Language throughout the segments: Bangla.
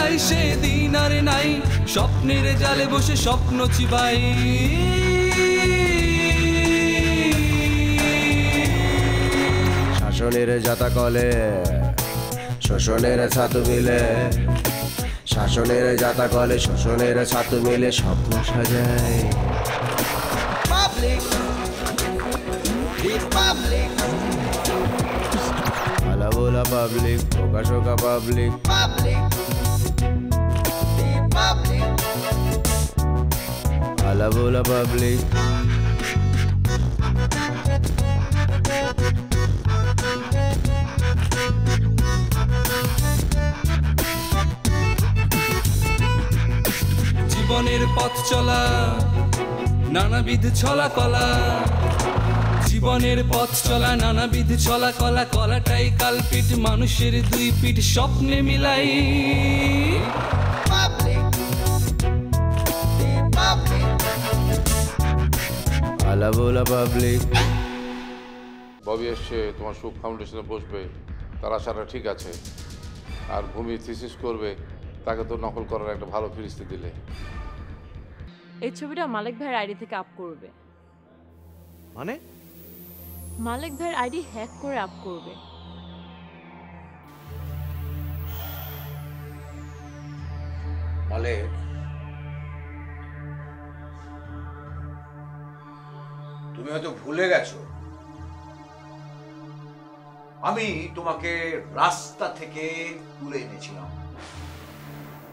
মিলাই সেদিন আর নাই, স্বপ্নের জালে বসে স্বপ্ন চিবাই। শাসনের জাতা কলে শোষণের ছাতু মিলে, শাসনের জাতা কলে শোষণের ছাতু মিলে স্বপ্ন সাজায়। আলা বোলা পাবলিক, প্রকাশকা পাবলিক, আলা বোলা পাবলিক। জীবনের পথ চলা নানাবিধ ছলা কলা, জীবনের পথ চলা নানাবিধ ছলা কলা, কলাটাই কালপিট মানুষের দুই পিঠ স্বপ্নে মিলাই। আলা বোলা পাবলিক। ববি এসছে, তোমার সুখ ফাউন্ডেশনে বসবে, তার আশাটা ঠিক আছে। আর ভূমি থিসিস করবে, তাকে তো নকল করার একটা ভালো ফিরিস্তি দিলে। এই ছবিটা মালিক ভাইয়ের আইডি থেকে আপ করবে। মানে মালিক ভাইয়ের আইডি হ্যাক করে আপ করবে। মালিক, তুমি হয়তো ভুলে গেছো আমি তোমাকে রাস্তা থেকে তুলে এনেছিলাম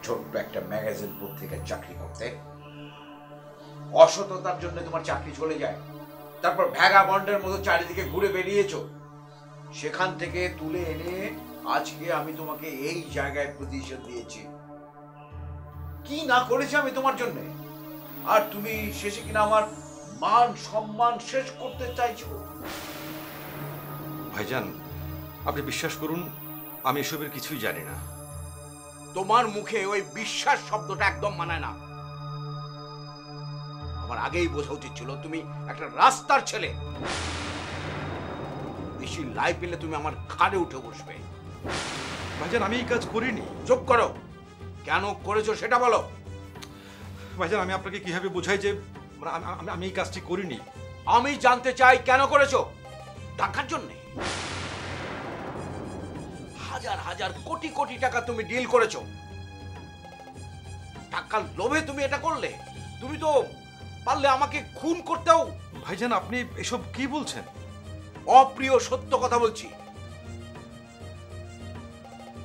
ছোট্ট একটা ম্যাগাজিন পত্রিকায় চাকরি করতে। অসততার জন্য তোমার চাকরি চলে যায়, তারপর ভ্যাগা বন্ডের মতো চারিদিকে ঘুরে বেরিয়েছো। সেখান থেকে তুলে এনে আজকে আমি তোমাকে এই জায়গায় পজিশন দিয়েছি। কি না করেছি আমি তোমার জন্য, আর তুমি শেষে কিনা আমার মান সম্মান শেষ করতে চাইছো। ভাইজান, আপনি বিশ্বাস করুন, আমি এসবের কিছুই জানি না। তোমার মুখে ওই বিশ্বাস শব্দটা একদম মানায় না। আমার আগেই বোঝা উচিত ছিল তুমি একটা রাস্তার ছেলে। বেশি লাই পেলে তুমি আমার ঘাড়ে উঠে বসবে। ভাইজান, আমি এই কাজ করিনি। চুপ করো, কেন করেছো সেটা বলো। ভাইজান, আমি আপনাকে কিভাবে বোঝাই যে আমি এই কাজটি করিনি? আমি জানতে চাই কেন করেছো? টাকার জন্য? হাজার হাজার কোটি কোটি টাকা তুমি ডিল করেছো, টাকার লোভে তুমি এটা করলে। তুমি তো পারলে আমাকে খুন করতেও। ভাইজান, আপনি এসব কি বলছেন? অপ্রিয় সত্য কথা বলছি।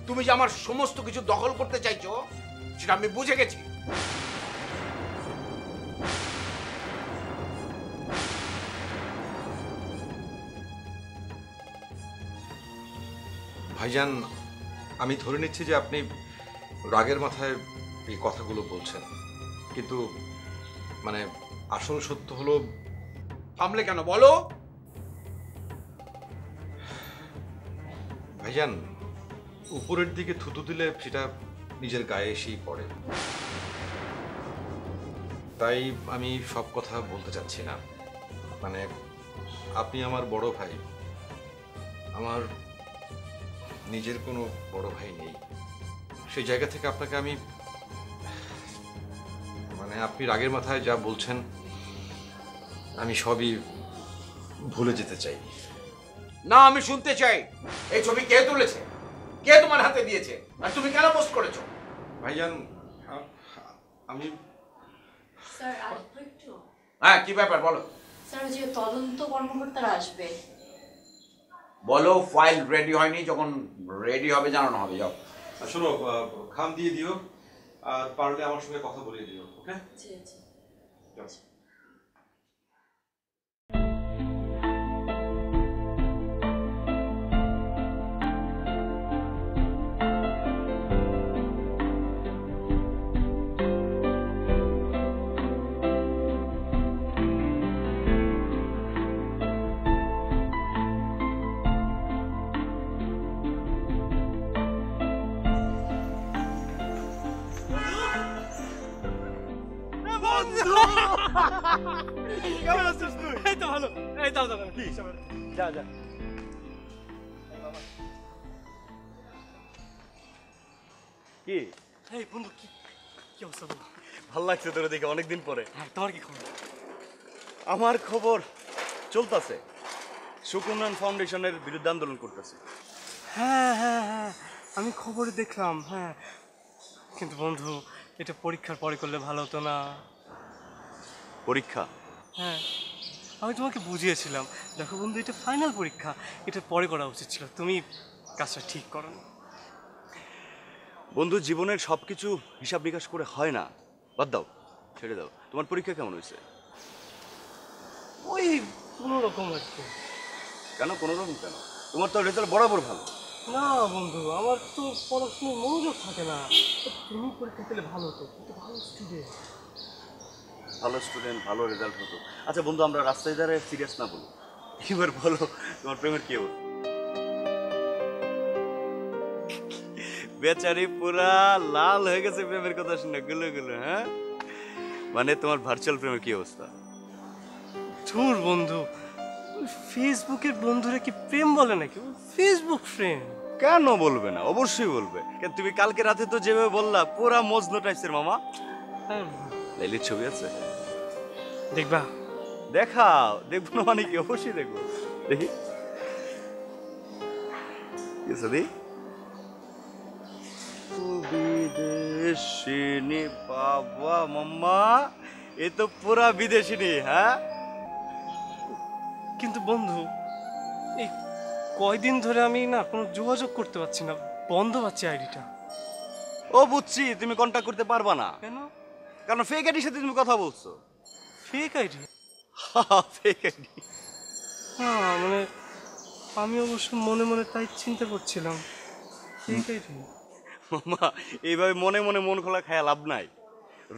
তুমি যে আমার সমস্ত কিছু দখল করতে চাইছো সেটা আমি বুঝে গেছি। ভাইজান, আমি ধরে নিচ্ছি যে আপনি রাগের মাথায় এই কথাগুলো বলছেন, কিন্তু মানে আসল সত্য হলো। থামলে কেন বলো। ভাইজান, উপরের দিকে থুতু দিলে সেটা নিজের গায়ে এসেই পড়ে, তাই আমি সব কথা বলতে চাচ্ছি না। মানে আপনি আমার বড় ভাই, আমার নিজের কোনো বড় ভাই নেই। সেই জায়গা থেকে আপনাকে আমি, মানে আপনি রাগের মাথায় যা বলছেন আমি সবই ভুলে যেতে চাই। না, আমি শুনতে চাই এই ছবি কে তুলেছে, কে তোমার হাতে দিয়েছে, আর তুমি কেন পোস্ট করেছো? ভাইজান, আমি স্যার আসবে একটু। হ্যাঁ, কি ব্যাপার বলো। স্যার যে তদন্ত কর্মকর্তারা আসবে। বলো ফাইল রেডি হয়নি, যখন রেডি হবে জানানো হবে। যাও। শোনো, খাম দিয়ে দিও, আর পারলে আমার সঙ্গে কথা বলিয়ে দিও। ওকে? জি জি। কেমন আছিস তুই? এই তো ভালো। এই দাও দাও কি যা যা। কি এই বন্ধু কি কি অবস্থা বলো? ভাল লাগছে তোরে দেখে অনেকদিন পরে। হ্যাঁ, তোমার কি খবর? আমার খবর চলতেছে, সুখ উন্নয়ন ফাউন্ডেশনের বিরুদ্ধে আন্দোলন করতেছে। হ্যাঁ হ্যাঁ হ্যাঁ, আমি খবরে দেখলাম। হ্যাঁ, কিন্তু বন্ধু এটা পরীক্ষার পরে করলে ভালো হতো না? পরীক্ষা? হ্যাঁ, আমি তোমাকে বুঝিয়েছিলাম, দেখো বন্ধু এটা ফাইনাল পরীক্ষা, এটা পরে করা উচিত ছিল, তুমি কাজটা ঠিক করো না। বন্ধু, জীবনের সব কিছু হিসাব নিকাশ করে হয় না, বাদ দাও, ছেড়ে দাও। তোমার পরীক্ষা কেমন হয়েছে? ওই কোনো রকম আর কি। কেন কোনো রকম কেন? তোমার তো রেজাল্ট বরাবর ভালো। না বন্ধু, আমার তো পড়াশোনার মনোযোগ থাকে না। তুমি পরীক্ষা দিলে ভালো হতো, কিন্তু ভালো স্টুডেন্ট। ভালো স্টুডেন্ট, ভালো রেজাল্ট হতো। আচ্ছা বন্ধু, আমরা রাস্তায় দাঁড়িয়ে সিরিয়াস না বলি, এবার বলো তোমার প্রেমের কি অবস্থা? বেচারি পুরা লাল হয়ে গেছে প্রেমের কথা শুনে, গুলো গুলো। হ্যাঁ, মানে তোমার ভার্চুয়াল প্রেমের কি অবস্থা? ধুর বন্ধু, ফেসবুকের বন্ধুরা কি প্রেম বলে নাকি? Facebook friend. কেন বলবে না, অবশ্যই বলবে। কেন, তুমি কালকে রাতে তো যেভাবে বললা পুরা মজনু টাইপের মামা। লাইলির ছবি আছে, দেখবা? দেখাও। দেখবো না মানে কি? অবশ্যই দেখবো। দেখি বিদেশিনী বাবা মাম্মা, এ তো পুরা বিদেশিনী। হ্যাঁ, কিন্তু বন্ধু এই কয়দিন ধরে আমি না কোনো যোগাযোগ করতে পারছি না, বন্ধ পাচ্ছি আইডিটা। ও বুঝছি, তুমি কন্টাক্ট করতে পারবা না। কেন? কারণ ফেক আইডির সাথে তুমি কথা বলছো। Fake ID? Fake ID? হ্যাঁ, মানে আমি অবশ্য মনে মনে তাই চিন্তা করছিলাম, ফেক আইডি। মামা, এইভাবে মনে মনে মন খোলা খায়া লাভ নাই,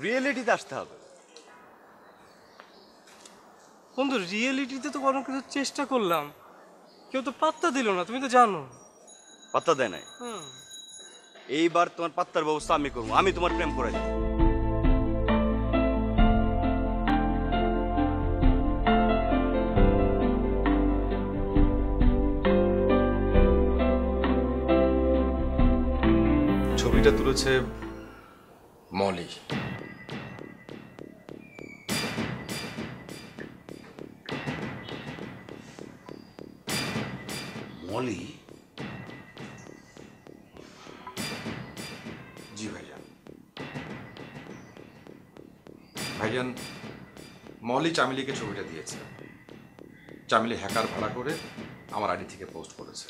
রিয়েলিটিতে আসতে হবে। বন্ধু রিয়েলিটিতে তো কোনো কিছু চেষ্টা করলাম, কেউ তো পাত্তা দিল না, তুমি তো জানো। পাত্তা দেয় নাই? এইবার তোমার পাত্তার ব্যবস্থা আমি করবো, আমি তোমার প্রেম করে দেব। ছবিটা তুলেছে মলি। মলি? জি ভাইজান। ভাইজান, মলি চামেলিকে ছবিটা দিয়েছে। চামেলি হ্যাকার ভাড়া করে আমার আইডি থেকে পোস্ট করেছে।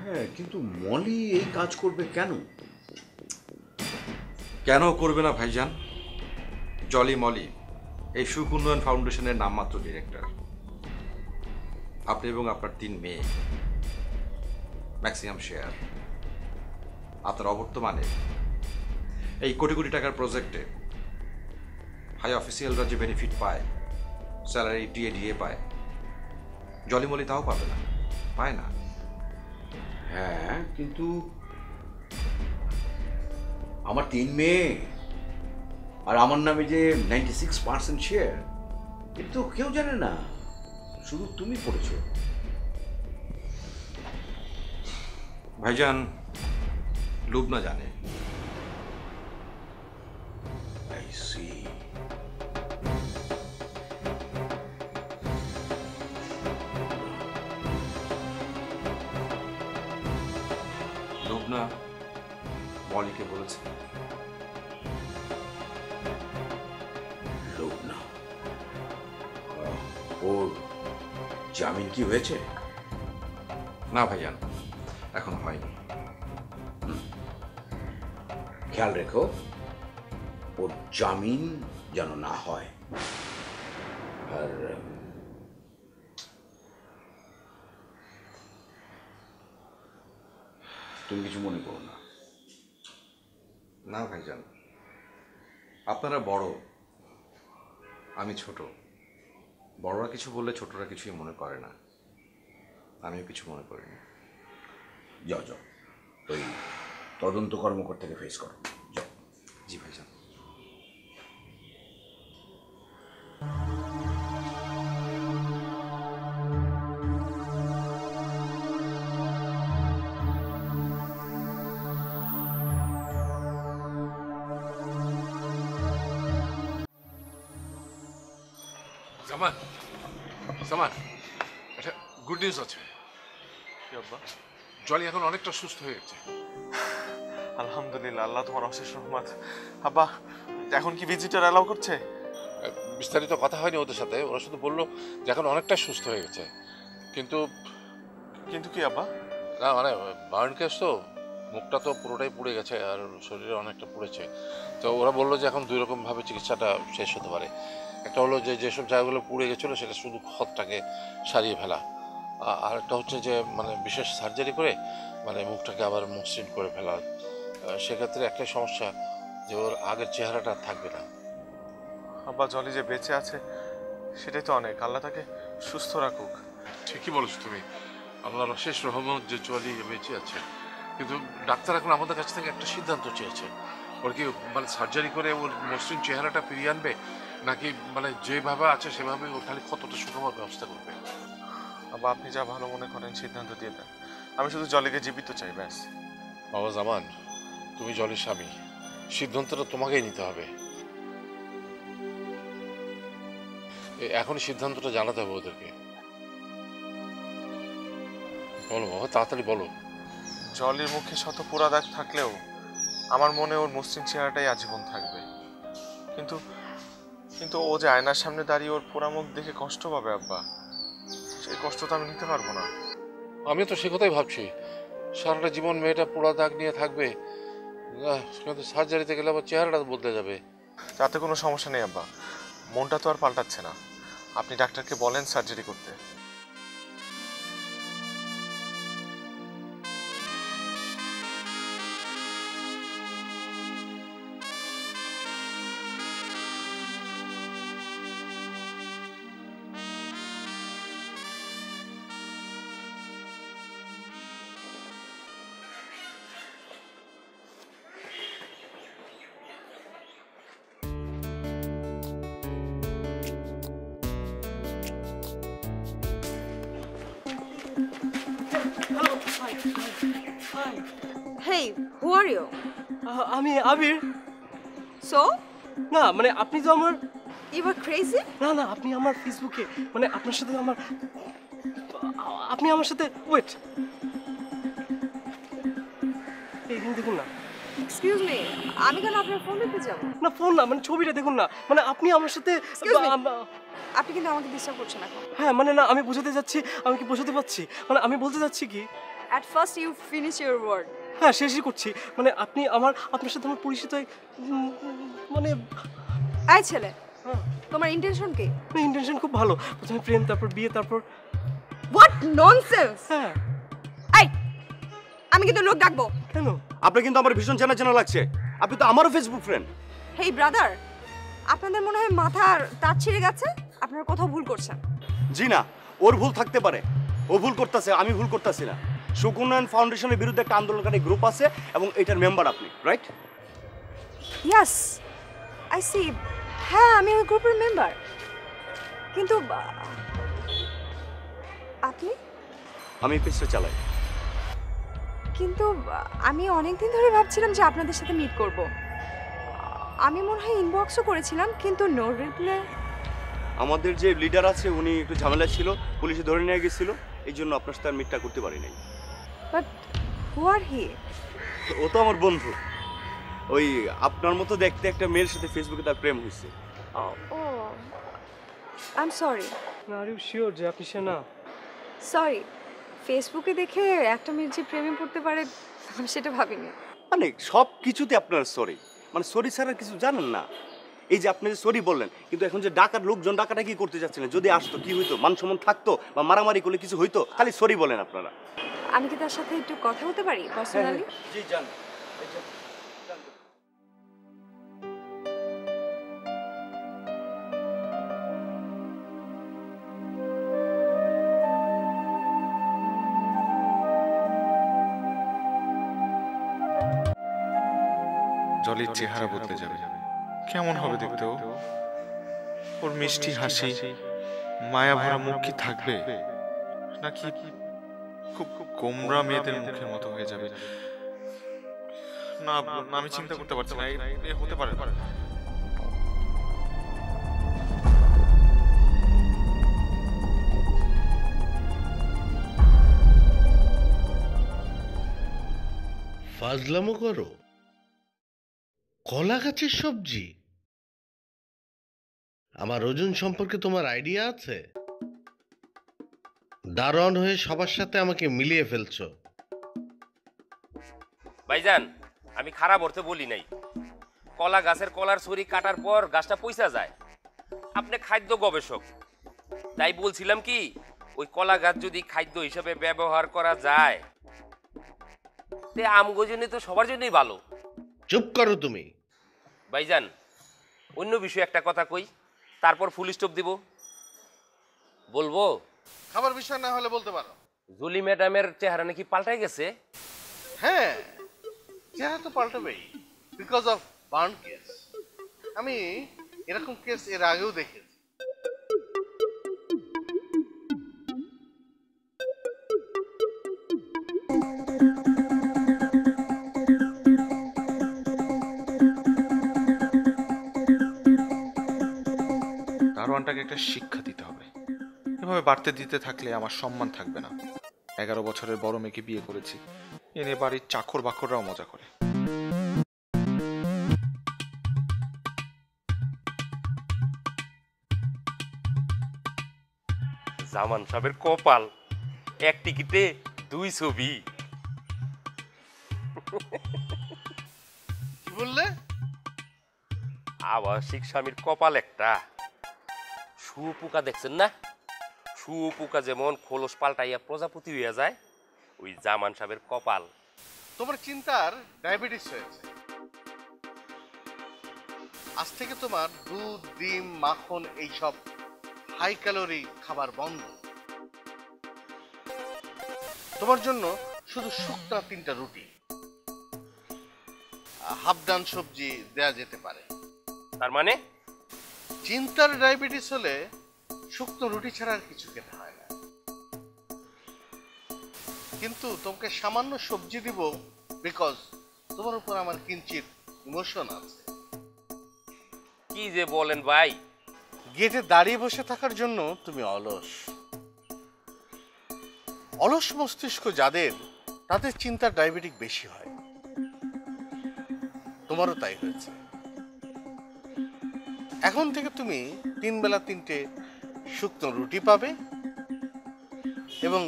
হ্যাঁ, কিন্তু মলি এই কাজ করবে কেন? কেন করবে না ভাইজান? জলি মলি এই সুখ উন্নয়ন ফাউন্ডেশনের নামমাত্র ডিরেক্টর। আপনি এবং আপনার 3 মেয়ে ম্যাক্সিমাম শেয়ার। আপনার অবর্তমানে এই কোটি কোটি টাকার প্রজেক্টে হাই অফিসিয়ালরা যে বেনিফিট পায়, স্যালারি ডিএ পায়, জলিমলি তাও পাবে না, পায় না। হ্যাঁ, কিন্তু আমার 3 মেয়ে আর আমার নামে যে 96% শেয়ার, এটা তো কেউ জানে না, শুধু তুমি পড়েছো। ভাইজান, লুবনা জানে। I see. লুবনা মলিকে বলেছে। লুবনা? ওর জামিন কি হয়েছে? না ভাইজান, এখন হয়নি। খেয়াল রেখো ওর জামিন যেন না হয়। আর তুমি কিছু মনে করো না। না ভাইজান, আপনারা বড়, আমি ছোট। বড়রা কিছু বললে ছোটরা কিছুই মনে করে না, আমিও কিছু মনে করিনি। যাও যাও, ওই তদন্ত কর্মকর্তাকে ফেস করো, যাও। জি ভাইজান। সামান সামান একটা গুড নিউজ আছে। জলি এখন অনেকটা সুস্থ হয়ে গেছে। আলহামদুলিল্লাহ, আল্লাহ তোমার অশেষ রহমত। আব্বা এখন কি ভিজিটার অ্যালাউ করছে? বিস্তারিত কথা হয়নি ওদের সাথে, ওরা শুধু বললো যে এখন অনেকটা সুস্থ হয়ে গেছে। কিন্তু কিন্তু কি আব্বা? না মানে বার্ন কেস তো, মুখটা তো পুরোটাই পুড়ে গেছে আর শরীরে অনেকটা পুড়েছে। তো ওরা বললো যে এখন দুই রকমভাবে চিকিৎসাটা শেষ হতে পারে। একটা হলো যে যেসব জায়গাগুলো পুড়ে গেছিলো সেটা শুধু ক্ষতটাকে সারিয়ে ফেলা, আর একটা হচ্ছে যে মানে বিশেষ সার্জারি করে মানে মুখটাকে আবার মসৃণ করে ফেলা। সেক্ষেত্রে একটাই সমস্যা যে ওর আগের চেহারাটা থাকবে না। আব্বা জলি যে বেঁচে আছে সেটাই তো অনেক, আল্লাহ তাকে সুস্থ রাখুক। ঠিকই বলেছো তুমি, আল্লাহর অশেষ রহমত যে জলি বেঁচে আছে। কিন্তু ডাক্তার এখন আমাদের কাছ থেকে একটা সিদ্ধান্ত চেয়েছে, ওর কি মানে সার্জারি করে ওর মসৃণ চেহারাটা ফিরিয়ে আনবে, নাকি মানে যেভাবে আছে সেভাবে ওর খালি ক্ষতটা শুকাবার ব্যবস্থা করবে। আব্বা আপনি যা ভালো মনে করেন সিদ্ধান্ত দিয়ে দেন, আমি শুধু জলিকে জীবিত চাই ব্যাস। বাবা জামান, তুমি জলির স্বামী, সিদ্ধান্তটা তোমাকেই নিতে হবে। এখন সিদ্ধান্তটা জানাতে হবে ওদেরকে। বলো বাবা, তাড়াতাড়ি বলো। জলির মুখে শত পোড়া দাগ থাকলেও আমার মনে ওর মসৃণ চেহারাটাই আজীবন থাকবে। কিন্তু কিন্তু ও যে আয়নার সামনে দাঁড়িয়ে ওর পোড়া মুখ দেখে কষ্ট পাবে আব্বা, সেই কষ্ট তো আমি নিতে পারবো না। আমি তো সে কথাই ভাবছি, সারাটা জীবন মেয়েটা পোড়া দাগ নিয়ে থাকবে, কিন্তু সার্জারিতে গেলে আবার চেহারাটা বদলে যাবে। তাতে কোনো সমস্যা নেই আব্বা, মনটা তো আর পাল্টাচ্ছে না। আপনি ডাক্তারকে বলেন সার্জারি করতে। Hey, who are you? আমি আবির। So? না মানে আপনি তো আমার You were crazy? না না আপনি আমার ফেসবুকে মানে আপনার সাথে আমার আপনি আমার সাথে ওয়েট এইখানে দেখুন না। Excuse me, আমি কেন আপনার ফোন দেখতে যাব? না ফোন না মানে ছবিটা দেখুন না, মানে আপনি আমার সাথে আপনি কিন্তু আমাকে ডিস্টার্ব করছেন এখন। হ্যাঁ মানে না আমি বোঝাতে যাচ্ছি, আমি কি বোঝাতে পারছি, মানে আমি বলতে যাচ্ছি কি At first you finish your word. হ্যাঁ শেষই করছি, মানে আপনি আপনার সাথে আমার পরিচিত মানে এই ছেলে তোমার ইন্টেনশন কি? ইন্টেনশন খুব ভালো, প্রথমে প্রেম তারপর বিয়ে তারপর হোয়াট ননসেন্স। হ্যাঁ এই আমি কিন্তু লোক ডাকবো। কেন? আপনি কিন্তু আমার ভীষণ চেনা চেনা লাগছে, আপনি তো আমারও ফেসবুক ফ্রেন্ড। হেই ব্রাদার, আপনাদের মনে হয় মাথার তার ছিঁড়ে গেছে, আপনারা কোথাও ভুল করছেন। জি না, ওর ভুল থাকতে পারে, ও ভুল করতেছে, আমি ভুল করতেছি না। সুকুন্নয়ন ফাউন্ডেশনের বিরুদ্ধে একটা আন্দোলনকারী গ্রুপ আছে এবং এটার মেম্বার আপনি, রাইট? Yes I C. হ্যাঁ আমি ওই গ্রুপের মেম্বার। কিন্তু আপনি? আমি পেজটা চালাই। কিন্তু আমি অনেকদিন ধরে ভাবছিলাম যে আপনাদের সাথে মিট করব। আমি মনে হয় ইনবক্সও করেছিলাম কিন্তু নো রিপ্লাই। আমাদের যে লিডার আছে উনি একটু ঝামেলা ছিল, পুলিশে ধরে নিয়ে গেছিল, এই জন্য আপনার সাথে মিটটা করতে পারি নাই। বাট হু আর হি? ও তো আমার বন্ধু, ওই আপনার মতো দেখতে একটা মেয়ের সাথে ফেসবুকে তার প্রেম হয়েছে। Oh I am sorry. Are you sure যে আপনি সে না? সরি, ফেসবুকে দেখে একটা মেয়ে যে প্রেমে পড়তে পারে আমি সেটা ভাবিনি। মানে সব কিছুতে আপনার সরি, মানে সরি ছাড়া কিছু জানেন না। এই যে আপনি যে সরি বললেন, কিন্তু এখন যে ডাকার লোকজন ডাকাটা কি করতে যাচ্ছিলেন? যদি আসতো কি হইতো? মান সম্মান থাকতো বা মারামারি করলে কিছু হইতো? খালি সরি বলেন আপনারা। আমি কি তার সাথে একটু কথা বলতে পারি পার্সোনালি? জি জান। জলির চেহারা বদলে যাবে, কেমন হবে দেখতে ও? ওর মিষ্টি হাসি, মায়া ভরা মুখ কি থাকবে, নাকি খুব গোমরা মেয়েদের মুখের মতো হয়ে যাবে? না আমি চিন্তা করতে পারছি না, হতে পারে। ফাজলামো করো? কলা গাছের সবজি? আমার ওজন সম্পর্কে তোমার আইডিয়া আছে? দারোয়ান হয়ে সবার সাথে আমাকে মিলিয়ে ফেলছো। ভাইজান, আমি খারাপ অর্থে বলি নাই। কলা গাছের কলার ছড়ি কাটার পর গাছটা পয়সা যায়। আপনি খাদ্য গবেষক, তাই বলছিলাম কি ওই কলা গাছ যদি খাদ্য হিসেবে ব্যবহার করা যায় তে আমগো জন্য তো সবার জন্যই ভালো। চুপ করো তুমি। ভাইজান, অন্য বিষয়ে একটা কথা কই, তারপর ফুল স্টপ দিব। বলবো? খাবার বিষয় না হলে বলতে পারো। জুলি ম্যাডামের চেহারা নাকি পাল্টাই গেছে। হ্যাঁ, চেহারা তো পাল্টাবেই, বিকজ অফ বার্ন কেস। আমি এরকম কেস এর আগেও দেখেছি। দারোয়ানটাকে একটা শিক্ষা দিতে হবে। এভাবে বাড়তে দিতে থাকলে আমার সম্মান থাকবে না। 11 বছরের বড় মেয়েকে বিয়ে করেছি, এনে বাড়ির চাকর বাকররাও মজা করে। জামান সাহেবের কপাল, এক টিকিটে 2 ছবি। কি বললে? আবাসিক স্বামীর কপাল একটা। শুয়োপোকা দেখছেন না? শুয়োপোকা যেমন খোলস পাল্টাইয়া প্রজাপতি হইয়া যায়, ওই জামান সাহেবের কপাল। তোমার চিন্তার ডায়াবেটিস হয়েছে। আজ থেকে তোমার দুধ, ডিম, মাখন এইসব হাই ক্যালোরি খাবার বন্ধ। তোমার জন্য শুধু শুকনা 3টা রুটি, হাফ ডান সবজি দেয়া যেতে পারে। তার মানে চিন্তার ডায়াবেটিস হলে শুকনো রুটি ছাড়া আর কিছু খেতে হয় না। কিন্তু তোমাকে সামান্য সবজি দিব, বিকজ তোমার উপর আমার কিঞ্চিত ইমোশন আছে। কি যে বলেন ভাই? গেটে দাঁড়িয়ে বসে থাকার জন্য তুমি অলস। অলস মস্তিষ্ক যাদের, তাদের চিন্তার ডায়াবেটিক বেশি হয়। তোমারও তাই হয়েছে। এখন থেকে তুমি 3 বেলা 3টে শুকনো রুটি পাবে এবং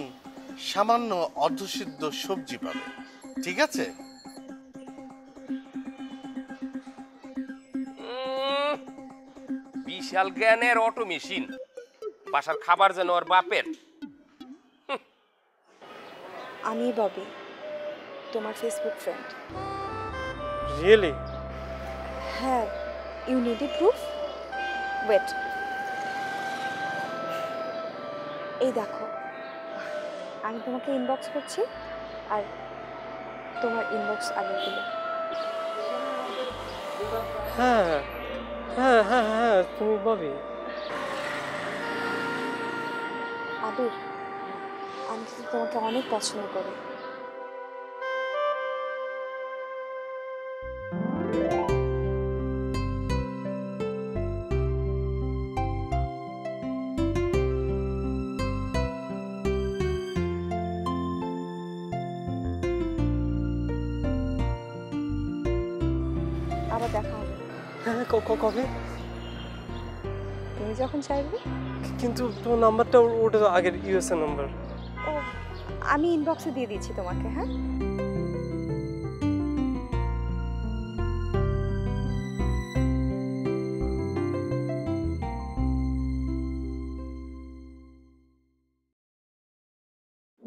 সামান্য অর্ধসিদ্ধ সবজি পাবে, ঠিক আছে? বিশাল জ্ঞানের অটো মেশিন, বাসার খাবার যেন ওর বাপের। আমি ববি, তোমার ফেসবুক ফ্রেন্ড। রিয়েলি? হ্যাঁ, you need a proof? Wait, এই দেখো, আমি তোমাকে ইনবক্স করছি আর তোমার ইনবক্স আগেগুলো। হ্যাঁ হ্যাঁ হ্যাঁ হ্যাঁ, তুমি ববি। আবির, আমি তো তোমাকে অনেক পছন্দ করি। আবার দেখা হবে। হ্যাঁ, কবে? তুমি যখন চাইবে। কিন্তু তোমার নাম্বারটা ওটা তো আগের ইউএসএ নাম্বার। ও, আমি ইনবক্সে দিয়ে দিচ্ছি তোমাকে। হ্যাঁ,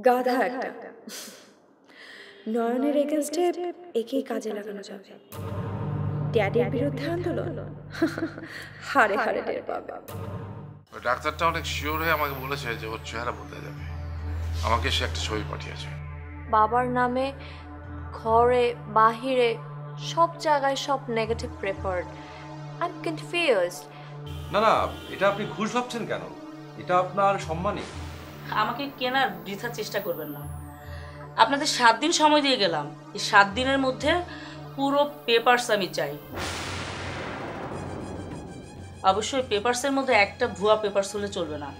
গাধা একটা। নয়নের এগেনস্টে একেই কাজে লাগানো যাবে। ড্যাডির বিরুদ্ধে আন্দোলন, হারে হারে টের পাবে। ওই ডাক্তারটা অনেক শিওর হয়ে আমাকে বলেছে যে ওর চেহারা বদলে যাবে। আমাকে সে একটা ছবি পাঠিয়েছে। বাবার নামে ঘরে বাহিরে সব জায়গায় সব negative record. I am confused. না না, এটা আপনি ঘুষ ভাবছেন কেন? এটা আপনার সম্মানই। আমাকে কেনার বৃথা চেষ্টা করবেন না। আপনাদের 7 দিন সময় দিয়ে গেলাম, এই 7 দিনের মধ্যে পুরো পেপারস আমি চাই। অবশ্যই পেপারসের মধ্যে একটা ভুয়া পেপারস হলে চলবে না।